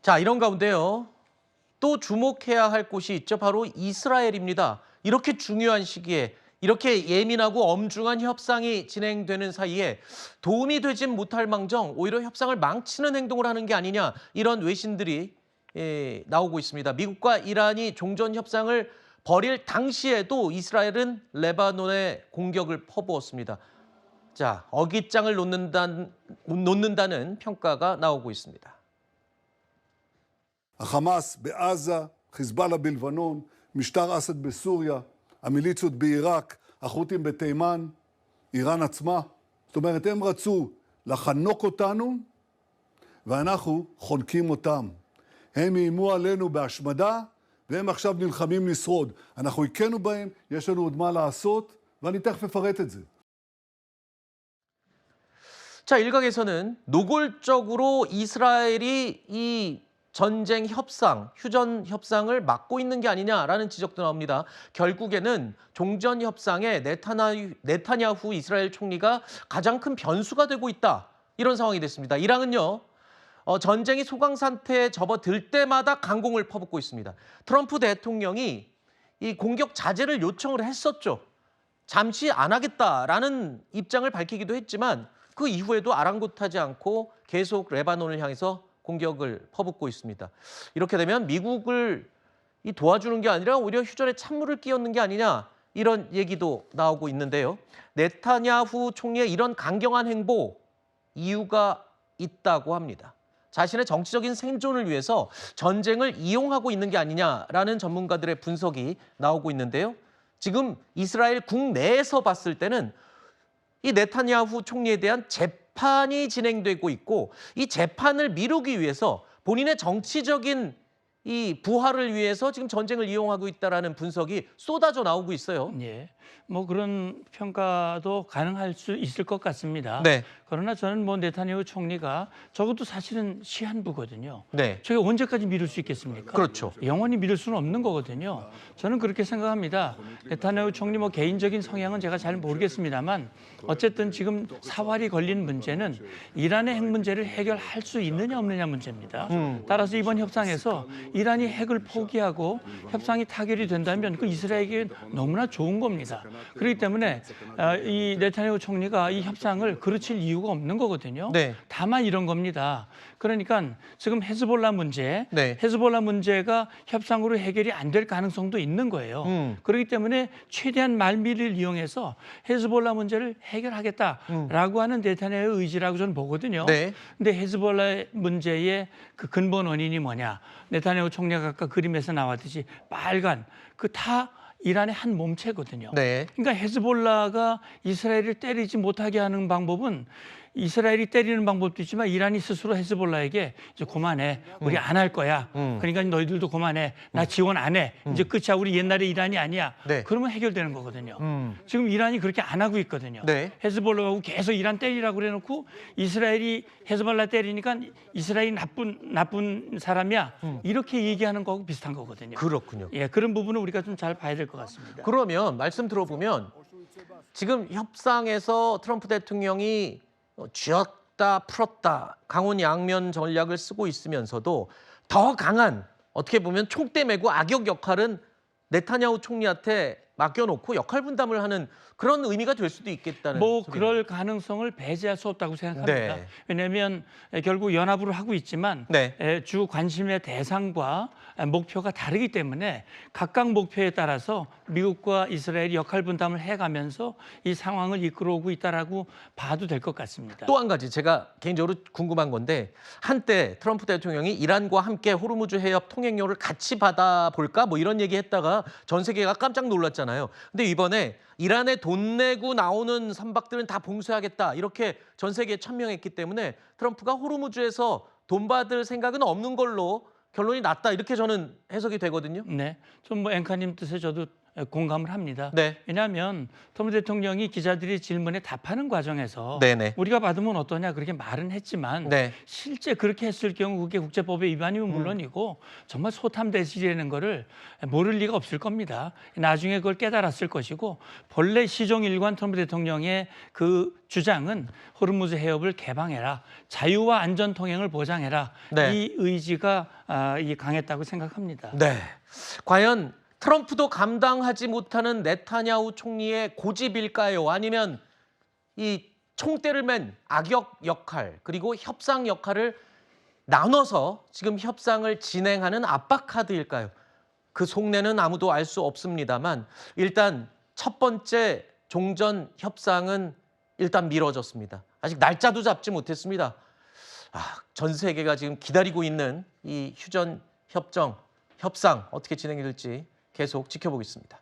자, 이런 가운데요. 또 주목해야 할 곳이 있죠. 바로 이스라엘입니다. 이렇게 중요한 시기에 이렇게 예민하고 엄중한 협상이 진행되는 사이에 도움이 되진 못할 망정 오히려 협상을 망치는 행동을 하는 게 아니냐 이런 외신들이 나오고 있습니다. 미국과 이란이 종전 협상을 벌일 당시에도 이스라엘은 레바논에 공격을 퍼부었습니다. 자, 어깃장을 놓는다는 평가가 나오고 있습니다. החמאס בעזה, חיזבאללה בלבנון, משטר אסד בסוריה, המיליציות בעיראק, החות'ים בתימן, איראן עצמה. זאת אומרת, הם רצו לחנוק אותנו, ואנחנו חונקים אותם. הם איימו עלינו בהשמדה, והם עכשיו נלחמים לשרוד. אנחנו הכינו בהם, יש לנו עוד מה לעשות, ואני תכף אפרט את זה. 자, 일각에서는 노골적으로 이스라엘이 이 전쟁 협상, 휴전 협상을 막고 있는 게 아니냐라는 지적도 나옵니다. 결국에는 종전 협상에 네타냐후 이스라엘 총리가 가장 큰 변수가 되고 있다. 이런 상황이 됐습니다. 이란은요. 전쟁이 소강 상태에 접어들 때마다 강공을 퍼붓고 있습니다. 트럼프 대통령이 이 공격 자제를 요청을 했었죠. 잠시 안 하겠다라는 입장을 밝히기도 했지만 그 이후에도 아랑곳하지 않고 계속 레바논을 향해서 공격을 퍼붓고 있습니다. 이렇게 되면 미국을 도와주는 게 아니라 오히려 휴전에 찬물을 끼얹는 게 아니냐 이런 얘기도 나오고 있는데요. 네타냐후 총리의 이런 강경한 행보 이유가 있다고 합니다. 자신의 정치적인 생존을 위해서 전쟁을 이용하고 있는 게 아니냐라는 전문가들의 분석이 나오고 있는데요. 지금 이스라엘 국내에서 봤을 때는 이 네타냐후 총리에 대한 재판이 진행되고 있고 이 재판을 미루기 위해서 본인의 정치적인 이 부활을 위해서 지금 전쟁을 이용하고 있다라는 분석이 쏟아져 나오고 있어요. 예, 뭐 그런 평가도 가능할 수 있을 것 같습니다. 네. 그러나 저는 뭐 네타냐후 총리가 저것도 사실은 시한부거든요. 네. 저게 언제까지 미룰 수 있겠습니까? 그렇죠. 영원히 미룰 수는 없는 거거든요. 저는 그렇게 생각합니다. 네타냐후 총리 뭐 개인적인 성향은 제가 잘 모르겠습니다만 어쨌든 지금 사활이 걸린 문제는 이란의 핵 문제를 해결할 수 있느냐 없느냐 문제입니다. 따라서 이번 협상에서 이란이 핵을 포기하고 협상이 타결이 된다면 그 이스라엘에게 너무나 좋은 겁니다. 그렇기 때문에 이 네타냐후 총리가 이 협상을 그르칠 이유가 없는 거거든요. 네. 다만 이런 겁니다. 그러니까 지금 헤즈볼라 문제, 네. 헤즈볼라 문제가 협상으로 해결이 안 될 가능성도 있는 거예요. 그렇기 때문에 최대한 말미를 이용해서 헤즈볼라 문제를 해결하겠다라고 하는 네타냐후의 의지라고 저는 보거든요. 네. 근데 헤즈볼라 문제의 그 근본 원인이 뭐냐? 네타냐후 총리가 아까 그림에서 나왔듯이 빨간 그 다 이란의 한 몸체거든요. 네. 그러니까 헤즈볼라가 이스라엘을 때리지 못하게 하는 방법은 이스라엘이 때리는 방법도 있지만 이란이 스스로 헤즈볼라에게 이제 그만해. 우리 안 할 거야. 그러니까 너희들도 그만해. 나 지원 안 해. 이제 끝이야. 우리 옛날의 이란이 아니야. 네. 그러면 해결되는 거거든요. 지금 이란이 그렇게 안 하고 있거든요. 네. 헤즈볼라하고 계속 이란 때리라고 그래놓고 이스라엘이 헤즈볼라 때리니까 이스라엘이 나쁜 사람이야. 이렇게 얘기하는 거하고 비슷한 거거든요. 그렇군요. 예, 그런 부분은 우리가 좀 잘 봐야 될 것 같습니다. 그러면 말씀 들어보면 지금 협상에서 트럼프 대통령이 쥐었다 풀었다 강원 양면 전략을 쓰고 있으면서도 더 강한 어떻게 보면 총대 메고 악역 역할은 네타냐후 총리한테 맡겨놓고 역할 분담을 하는 그런 의미가 될 수도 있겠다는 뭐 소리네요. 그럴 가능성을 배제할 수 없다고 생각합니다. 네. 왜냐하면 결국 연합으로 하고 있지만 네. 주 관심의 대상과 목표가 다르기 때문에 각각 목표에 따라서 미국과 이스라엘이 역할 분담을 해가면서 이 상황을 이끌어오고 있다라고 봐도 될 것 같습니다. 또 한 가지 제가 개인적으로 궁금한 건데 한때 트럼프 대통령이 이란과 함께 호르무즈 해협 통행료를 같이 받아볼까 뭐 이런 얘기했다가 전 세계가 깜짝 놀랐잖아요. 근데 이번에 이란에 돈 내고 나오는 선박들은 다 봉쇄하겠다 이렇게 전 세계에 천명했기 때문에 트럼프가 호르무즈에서 돈 받을 생각은 없는 걸로 결론이 났다 이렇게 저는 해석이 되거든요. 네, 좀 뭐 앵커님 뜻에 저도 공감을 합니다. 네. 왜냐하면 트럼프 대통령이 기자들이 질문에 답하는 과정에서 네네. 우리가 받으면 어떠냐 그렇게 말은 했지만 네. 실제 그렇게 했을 경우 그게 국제법의 위반이면 물론이고 정말 소탐대실이라는 거를 모를 리가 없을 겁니다. 나중에 그걸 깨달았을 것이고 본래 시종일관 트럼프 대통령의 그 주장은 호르무즈 해협을 개방해라. 자유와 안전 통행을 보장해라. 네. 이 의지가 이 강했다고 생각합니다. 네. 과연 트럼프도 감당하지 못하는 네타냐후 총리의 고집일까요? 아니면 이 총대를 맨 악역 역할 그리고 협상 역할을 나눠서 지금 협상을 진행하는 압박 카드일까요? 그 속내는 아무도 알 수 없습니다만 일단 첫 번째 종전 협상은 일단 미뤄졌습니다. 아직 날짜도 잡지 못했습니다. 전 세계가 지금 기다리고 있는 이 휴전 협상 어떻게 진행이 될지 계속 지켜보겠습니다.